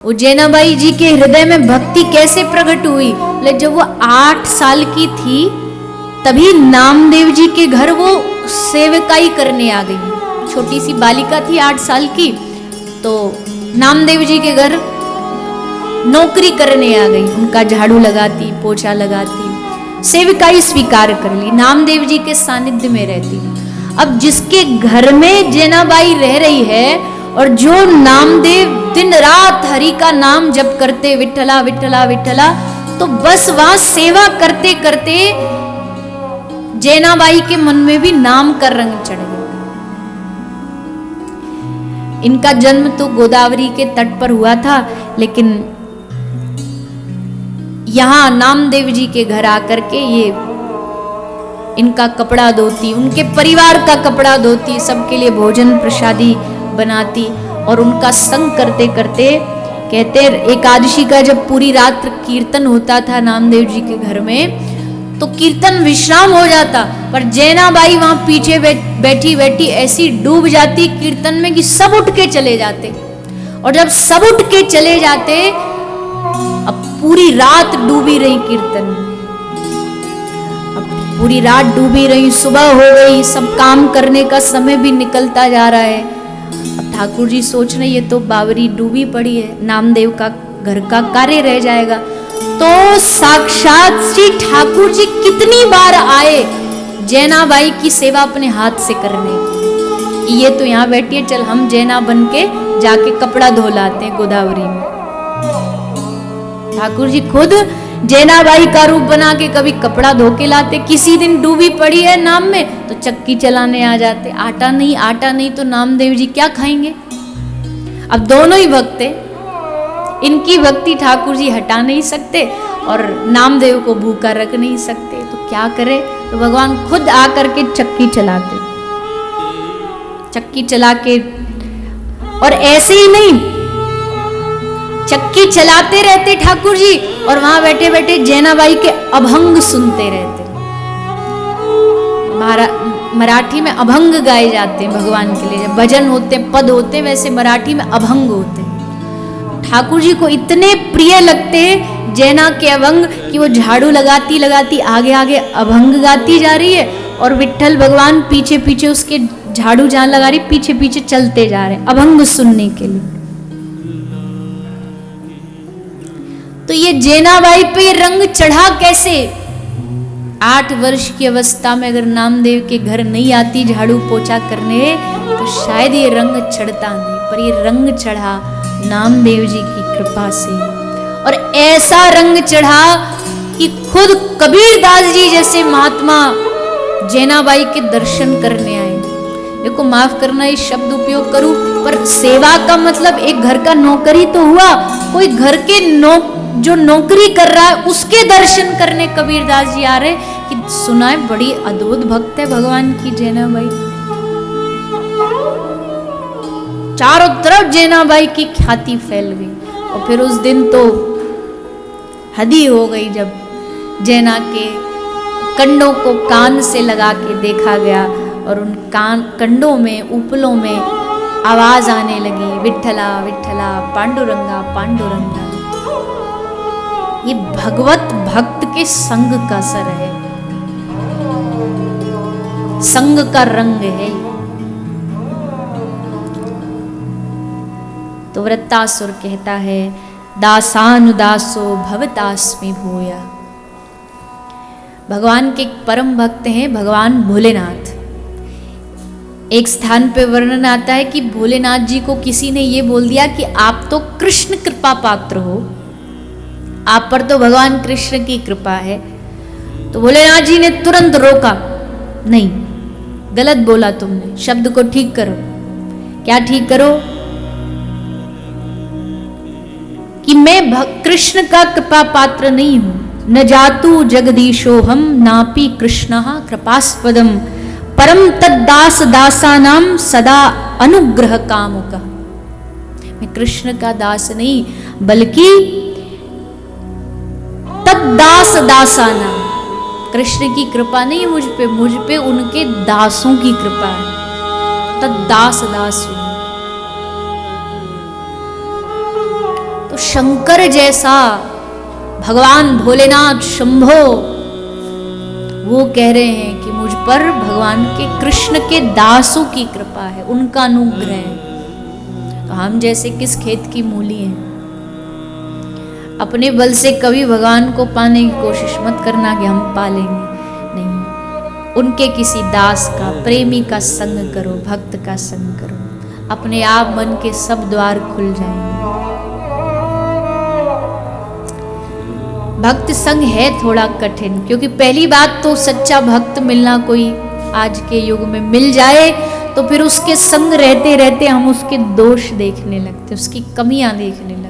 उज्जैनाबाई जी के हृदय में भक्ति कैसे प्रकट हुई? जब वो 8 साल की थी तभी नामदेव जी के घर वो सेवकाई करने आ गई। छोटी सी बालिका थी 8 साल की, तो नामदेव जी के घर नौकरी करने आ गई। उनका झाड़ू लगाती, पोछा लगाती, सेवकाई स्वीकार कर ली, नामदेव जी के सानिध्य में रहती। अब जिसके घर में जैनाबाई रह रही है और जो नामदेव दिन रात हरि का नाम जप करते, विठला विठला विठला, तो बस वहां सेवा करते करते जैनाबाई के मन में भी नाम का रंग चढ़ गया। इनका जन्म तो गोदावरी के तट पर हुआ था, लेकिन यहां नामदेव जी के घर आकर के ये इनका कपड़ा धोती, उनके परिवार का कपड़ा धोती, सबके लिए भोजन प्रसादी बनाती और उनका संग करते करते, कहते एकादशी का जब पूरी रात कीर्तन होता था नामदेव जी के घर में, तो कीर्तन विश्राम हो जाता, पर जैनाबाई वहां पीछे बैठी बैठी ऐसी डूब जाती कीर्तन में कि सब उठ के चले जाते। और जब सब उठ के चले जाते, अब पूरी रात डूबी रही कीर्तन में, अब पूरी रात डूबी रही, सुबह हो गई, सब काम करने का समय भी निकलता जा रहा है। अब ठाकुर जी सोच रहे ये तो बावरी डूबी पड़ी है, नामदेव का घर का कार्य रह जाएगा। तो साक्षात श्री ठाकुर जी कितनी बार आए जैनाबाई की सेवा अपने हाथ से करने। ये तो यहाँ बैठी है, चल हम जैना बन के जाके कपड़ा धो लाते हैं गोदावरी में। ठाकुर जी खुद जैनाबाई का रूप बना के कभी कपड़ा धो के लाते, किसी दिन डूबी पड़ी है नाम में तो चक्की चलाने आ जाते। आटा नहीं तो नामदेव जी क्या खाएंगे? अब दोनों ही भक्त हैं, इनकी भक्ति ठाकुर जी हटा नहीं सकते और नामदेव को भूखा रख नहीं सकते, तो क्या करे? तो भगवान खुद आकर के चक्की चलाते, चक्की चला के, और ऐसे ही नहीं, चक्की चलाते रहते ठाकुर जी और वहां बैठे बैठे जैनाबाई के अभंग सुनते रहते। मराठी में अभंग गाए जाते हैं भगवान के लिए, भजन होते हैं, पद होते हैं, वैसे मराठी में अभंग होते हैं। ठाकुर जी को इतने प्रिय लगते हैं जैना के अभंग कि वो झाड़ू लगाती लगाती आगे आगे अभंग गाती जा रही है और विट्ठल भगवान पीछे पीछे उसके झाड़ू जहां लगा रही पीछे पीछे चलते जा रहे हैं अभंग सुनने के लिए। तो ये जैनाबाई पे रंग चढ़ा कैसे? 8 वर्ष की अवस्था में अगर नामदेव के घर नहीं आती झाड़ू पोछा करने तो शायद ये रंग चढ़ता नहीं, पर ये रंग चढ़ा नामदेव जी की कृपा से। और ऐसा रंग चढ़ा कि खुद कबीरदास जी जैसे महात्मा जैनाबाई के दर्शन करने आए। देखो माफ करना ये शब्द उपयोग करूं, पर सेवा का मतलब एक घर का नौकरी तो हुआ, कोई घर के जो नौकरी कर रहा है उसके दर्शन करने कबीरदास जी आ रहे कि सुना है बड़ी अद्भुत भक्त है भगवान की जैनाबाई। चारों तरफ जैनाबाई की ख्याति फैल गई। और फिर उस दिन तो हद ही हो गई जब जैना के कंडों को कान से लगा के देखा गया और उन कंडों में उपलों में आवाज आने लगी, विठला विठला पांडुरंगा पांडुरंगा। ये भगवत भक्त के संग का असर है, संग का रंग है। तो वृत्तासुर कहता है दासानुदासो भवतास्मि भूया। भगवान के परम भक्त हैं भगवान भोलेनाथ। एक स्थान पे वर्णन आता है कि भोलेनाथ जी को किसी ने ये बोल दिया कि आप तो कृष्ण कृपा पात्र हो, आप पर तो भगवान कृष्ण की कृपा है। तो भोलेनाथ जी ने तुरंत रोका, नहीं गलत बोला तुमने, शब्द को ठीक करो। क्या ठीक करो? कि मैं कृष्ण का कृपा पात्र नहीं हूं। न जातु जगदीशोहम नापि कृष्ण कृपास्पदम परम तद्दास दासानाम सदा अनुग्रह कामुक। मैं कृष्ण का दास नहीं बल्कि तद्दास दासानाम, कृष्ण की कृपा नहीं मुझ पे उनके दासों की कृपा है। तद्दास दास हूं। तो शंकर जैसा भगवान भोलेनाथ शंभो वो कह रहे हैं कि मुझ पर भगवान के कृष्ण के दासों की कृपा है, उनका अनुग्रह है। तो हम जैसे किस खेत की मूली हैं। अपने बल से कभी भगवान को पाने की कोशिश मत करना कि हम पा लेंगे, नहीं। उनके किसी दास का, प्रेमी का संग करो, भक्त का संग करो, अपने आप मन के सब द्वार खुल जाएंगे। भक्त संग है थोड़ा कठिन, क्योंकि पहली बात तो सच्चा भक्त मिलना कोई आज के युग में मिल जाए तो फिर उसके संग रहते रहते हम उसके दोष देखने लगते, उसकी कमियां देखने लगते।